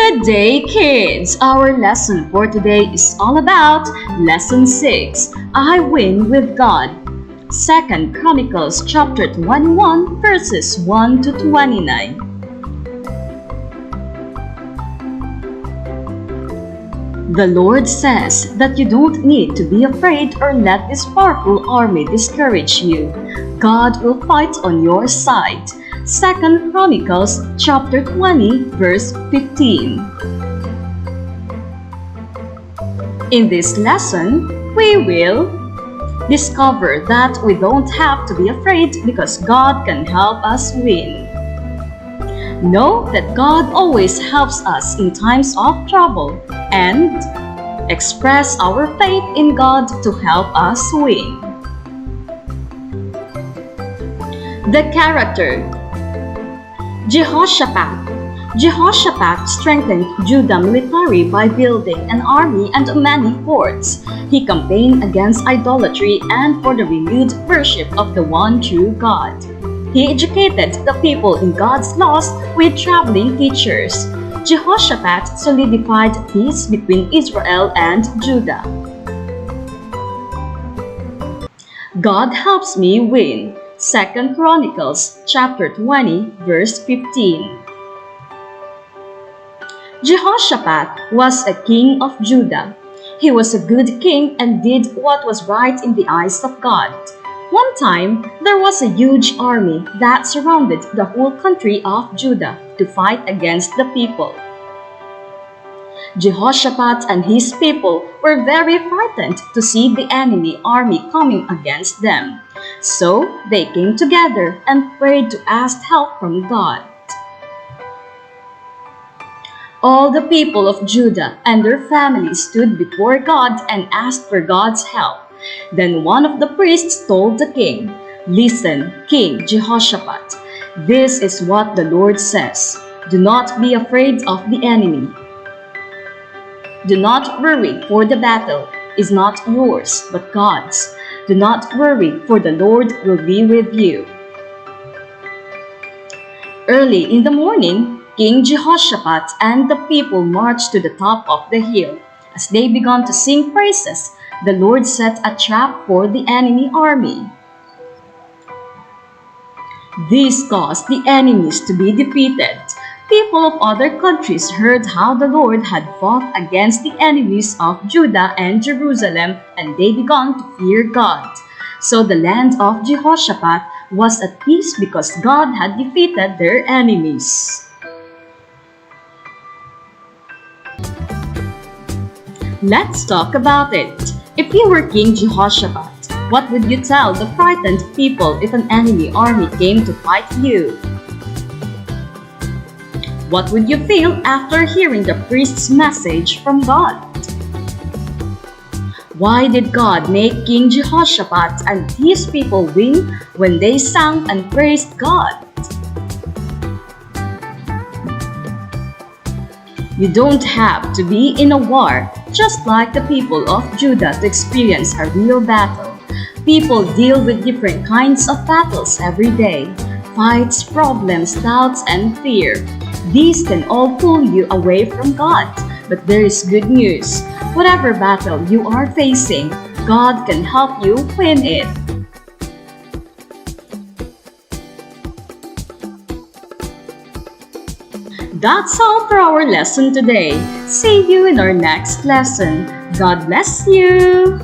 Good day, kids! Our lesson for today is all about Lesson 6, I Win with God. 2 Chronicles chapter 21 verses 1 to 29. The Lord says that you don't need to be afraid or let this powerful army discourage you. God will fight on your side. 2 Chronicles chapter 20 verse 15. In this lesson, we will discover that we don't have to be afraid because God can help us win. Know that God always helps us in times of trouble and express our faith in God to help us win. The character Jehoshaphat strengthened Judah military by building an army and many forts. He campaigned against idolatry and for the renewed worship of the one true God. He educated the people in God's laws with traveling teachers. Jehoshaphat solidified peace between Israel and Judah. God helps me win. 2 Chronicles chapter 20 verse 15. Jehoshaphat was a king of Judah. He was a good king and did what was right in the eyes of God. One time, there was a huge army that surrounded the whole country of Judah to fight against the people. Jehoshaphat and his people were very frightened to see the enemy army coming against them. So they came together and prayed to ask help from God. All the people of Judah and their families stood before God and asked for God's help. Then one of the priests told the king, "Listen, King Jehoshaphat, this is what the Lord says. Do not be afraid of the enemy. Do not worry, for the battle is not yours, but God's. Do not worry, for the Lord will be with you." Early in the morning, King Jehoshaphat and the people marched to the top of the hill. As they began to sing praises, the Lord set a trap for the enemy army. This caused the enemies to be defeated. People of other countries heard how the Lord had fought against the enemies of Judah and Jerusalem, and they began to fear God. So the land of Jehoshaphat was at peace because God had defeated their enemies. Let's talk about it. If you were King Jehoshaphat, what would you tell the frightened people if an enemy army came to fight you? What would you feel after hearing the priest's message from God? Why did God make King Jehoshaphat and his people win when they sang and praised God? You don't have to be in a war, just like the people of Judah, to experience a real battle. People deal with different kinds of battles every day. Fights, problems, doubts, and fear. These can all pull you away from God. But there is good news. Whatever battle you are facing, God can help you win it. That's all for our lesson today. See you in our next lesson. God bless you!